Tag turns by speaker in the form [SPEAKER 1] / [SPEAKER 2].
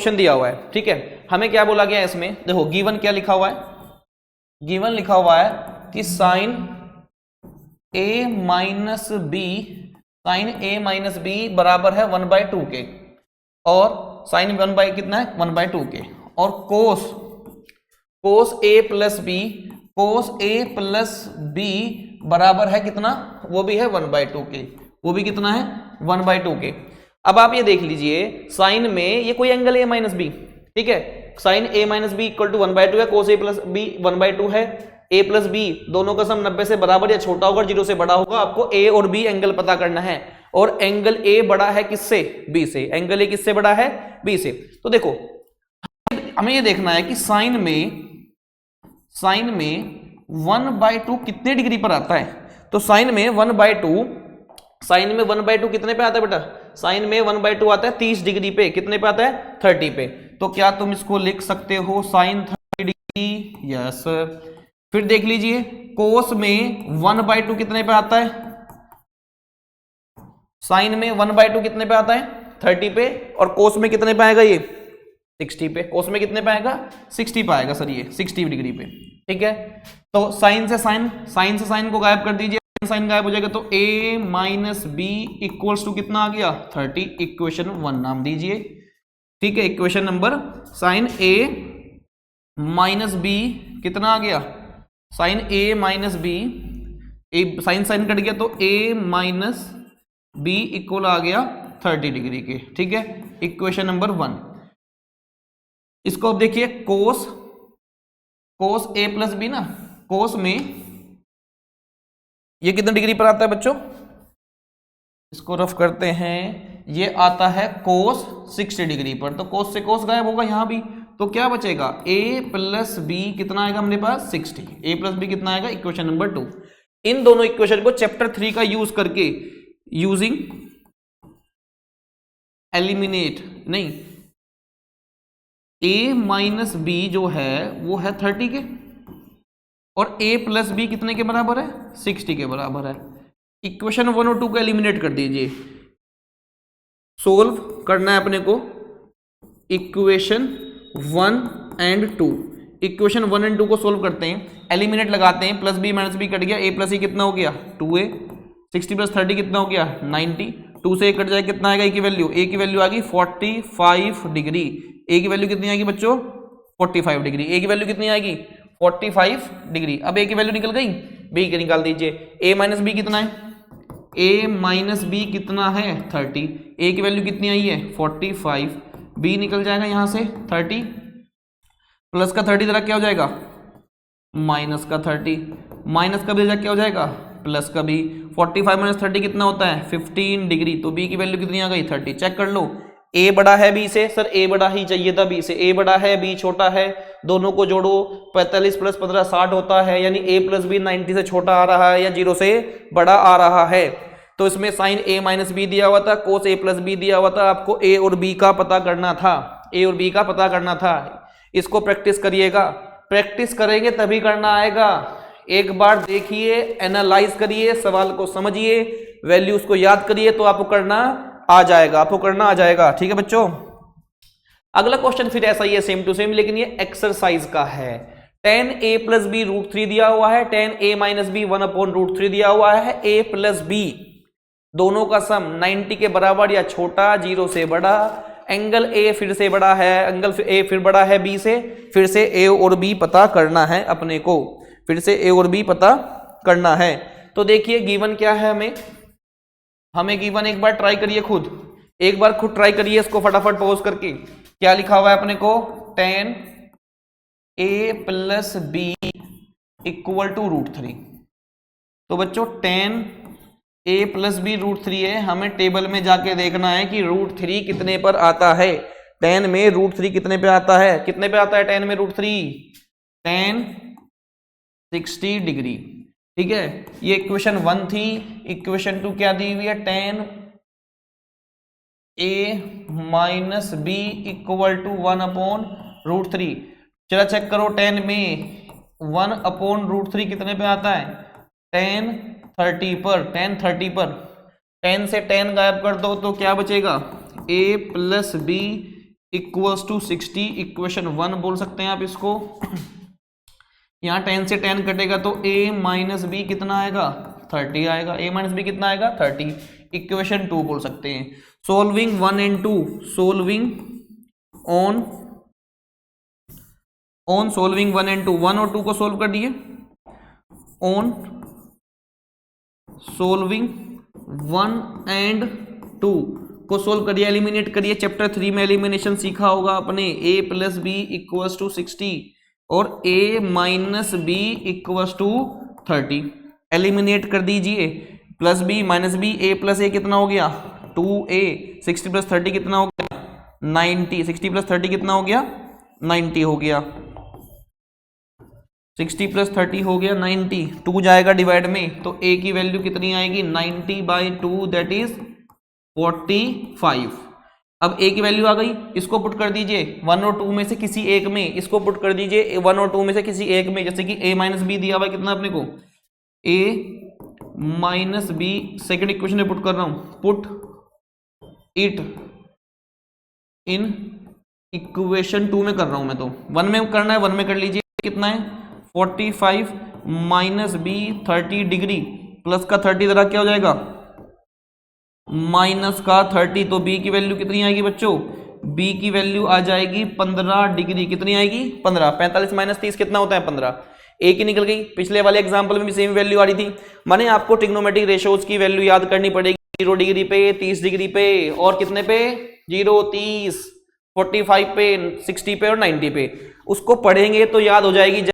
[SPEAKER 1] Question दिया हुआ है, ठीक है। हमें क्या बोला गया है इसमें, देखो गिवन क्या लिखा हुआ है, गिवन लिखा हुआ है कि साइन ए माइनस बी बराबर है 1/2 के, और साइन 1 बाई कितना है 1/2 के, और कोस ए प्लस बी बराबर है कितना, वो भी है 1/2 के, वो भी कितना है 1/2 के। अब आप ये देख लीजिए साइन में ये कोई एंगल ए माइनस बी, ठीक है, sine A minus B equal to 1/2 है, कोस ए प्लस बी 1/2 है, ए प्लस बी दोनों का सम 90 से बराबर या छोटा होगा 0 से बड़ा होगा। आपको ए और बी एंगल पता करना है, और एंगल ए बड़ा है किससे, बी से, एंगल ए किससे बड़ा है, बी से। तो देखो हमें ये देखना है कि साइन में 1/2 कितने डिग्री पर आता है। तो साइन में 1/2 कितने पे आता है बेटा, साइन में 1/2 आता है 30 डिग्री पे, कितने पे आता है 30 पे। तो क्या तुम इसको लिख सकते हो साइन 30 डिग्री, यस। फिर देख लीजिए कोस में 1/2 कितने पे आता है, साइन में 1/2 कितने पे आता है 30 पे, और कोस में कितने पे आएगा ये 60 पे, कोस में कितने पे आएगा 60 पे आएगा सर, ये 60 डिग्री पे, ठीक है। तो साइन से साइन को गायब कर दीजिए, साइन गायब हो जाएगा, तो a minus B equals to कितना आ गया 30, इक्वेशन 1 नाम दीजिए, ठीक है। Equation number sine a minus B कितना आ गया, sine a minus B, sine cut गया तो a माइनस बी इक्वल आ गया 30 डिग्री के, ठीक है, इक्वेशन नंबर 1। इसको अब देखिए कोस a प्लस बी ना, कोस में ये कितने डिग्री पर आता है बच्चों, इसको रफ करते हैं, ये आता है कोस 60 डिग्री पर, तो कोस से कोस गायब होगा यहां भी, तो क्या बचेगा a प्लस बी कितना आएगा मेरे पास 60, a प्लस बी कितना आएगा, इक्वेशन नंबर 2। इन दोनों इक्वेशन को चैप्टर 3 का यूज करके, यूजिंग एलिमिनेट नहीं, a माइनस बी जो है वो है 30 के, और a प्लस बी कितने के बराबर है 60 के बराबर है। इक्वेशन 1 और 2 को एलिमिनेट कर दीजिए, सोल्व करना है अपने को इक्वेशन 1 एंड 2। इक्वेशन 1 एंड 2 को सोल्व करते हैं, एलिमिनेट लगाते हैं, plus B minus B cut गया, a प्लस ई कितना हो गया 2a, 60 प्लस 30 कितना हो गया 90, 2 से कट जाए कितना आएगा a की वैल्यू, a की वैल्यू आ गई 45 डिग्री, a की वैल्यू कितनी आएगी बच्चों 45 डिग्री, a की वैल्यू कितनी आएगी 45 डिग्री। अब a की वैल्यू निकल गई, b की निकाल दीजिए, a माइनस बी कितना है, a माइनस बी कितना है 30, a की वैल्यू कितनी आई है 45, b निकल जाएगा यहां से 30, प्लस का 30 जरा क्या हो जाएगा माइनस का 30, माइनस का भी जरा क्या हो जाएगा प्लस का भी, 45 माइनस 30 कितना होता है 15 डिग्री, तो b की वैल्यू कितनी आ गई 30। चेक कर लो, a बड़ा है b से, सर a बड़ा ही चाहिए था b से, a बड़ा है b छोटा है, दोनों को जोड़ो 45 प्लस 15 60 होता है, यानी a प्लस बी 90 से छोटा आ रहा है या 0 से बड़ा आ रहा है। तो इसमें साइन a माइनस बी दिया हुआ था, कोस a प्लस बी दिया हुआ था, आपको a और b का पता करना था, a और b का पता करना था। इसको प्रैक्टिस करिएगा, प्रैक्टिस करेंगे तभी करना आएगा, एक बार देखिए, एनालाइज करिए, सवाल को समझिए, वैल्यूज को याद करिए, तो आपको करना आ जाएगा, आपको करना आ जाएगा, ठीक है बच्चों। अगला क्वेश्चन फिर ऐसा ही है सेम टू सेम, लेकिन ये एक्सरसाइज का है। tan a प्लस बी √3 दिया हुआ है, tan a माइनस बी 1/√3 दिया हुआ है, a प्लस बी दोनों का सम 90 के बराबर या छोटा 0 से बड़ा, एंगल a फिर से बड़ा है, एंगल a फिर बड़ा है b से, फिर से a और b पता करना है अपने को, फिर से a और b पता करना है। तो देखिए गिवन क्या है, हमें गिवन एक बार ट्राई करिए खुद, एक बार खुद ट्राई करिए इसको फटाफट पॉज करके। क्या लिखा हुआ है अपने को, tan a plus B equal to √3। तो बच्चों tan a प्लस बी √3 है, हमें टेबल में जाके देखना है कि √3 कितने पर आता है, tan में √3 कितने पे आता है, कितने पे आता है tan में √3, tan 60 डिग्री, ठीक है। ये इक्वेशन 1 थी। इक्वेशन 2 क्या दी हुई है, tan a minus B equal to 1/√3। चला चेक करो, tan में 1/√3 कितने पे आता है, tan 30 पर, tan 30 पर, tan से tan गायब कर दो तो क्या बचेगा, a plus B equals to 60, equation 1 बोल सकते हैं आप इसको। यहाँ 10 से 10 कटेगा तो a माइनस बी कितना आएगा 30 आएगा, a माइनस बी कितना आएगा 30, इक्वेशन 2 बोल सकते हैं। Solving 1 and 2, solving on solving 1 and 2, 1 और 2 को सोल्व कर दिए, ऑन सोल्विंग 1 एंड 2 को सोल्व करिए, एलिमिनेट करिए। चैप्टर 3 में एलिमिनेशन सीखा होगा आपने, a plus B equals to 60 और a minus B equals to 30। Eliminate कर दीजिए, plus B minus B, a plus a कितना हो गया 2a, 60 प्लस 30 कितना हो गया 90, 60 प्लस 30 कितना हो गया 90 हो गया, 60 प्लस 30 हो गया 90, 2 जाएगा डिवाइड में तो a की वैल्यू कितनी आएगी 90/2 दैट इज 45। अब a की वैल्यू आ गई, इसको पुट कर दीजिए 1 और 2 में से किसी एक में, इसको पुट कर दीजिए 1 और 2 में से किसी एक में, जैसे कि a माइनस बी दिया हुआ है कितना अपने को a minus B, second equation में पुट कर रहा हूं, पुट इट इन इक्वेशन 2 में कर रहा हूं मैं, तो 1 में करना है 1 में कर लीजिए, कितना है 45 माइनस बी 30 डिग्री प्लस का 30 जरा क्या हो जाएगा माइनस का 30, तो b की वैल्यू कितनी आएगी बच्चों, b की वैल्यू आ जाएगी 15 डिग्री, कितनी आएगी 15, 45 माइनस 30 कितना होता है 15, a की निकल गई। पिछले वाले एग्जांपल में भी सेम वैल्यू आ रही थी, माने आपको ट्रिग्नोमेट्रिक रेशियोज की वैल्यू याद करनी पड़ेगी, 0 डिग्री पे 30 डिग्री पे और कितने पे 0 30 45 पे 60 पे और 90 पे, उसको पढ़ेंगे तो याद हो जाएगी।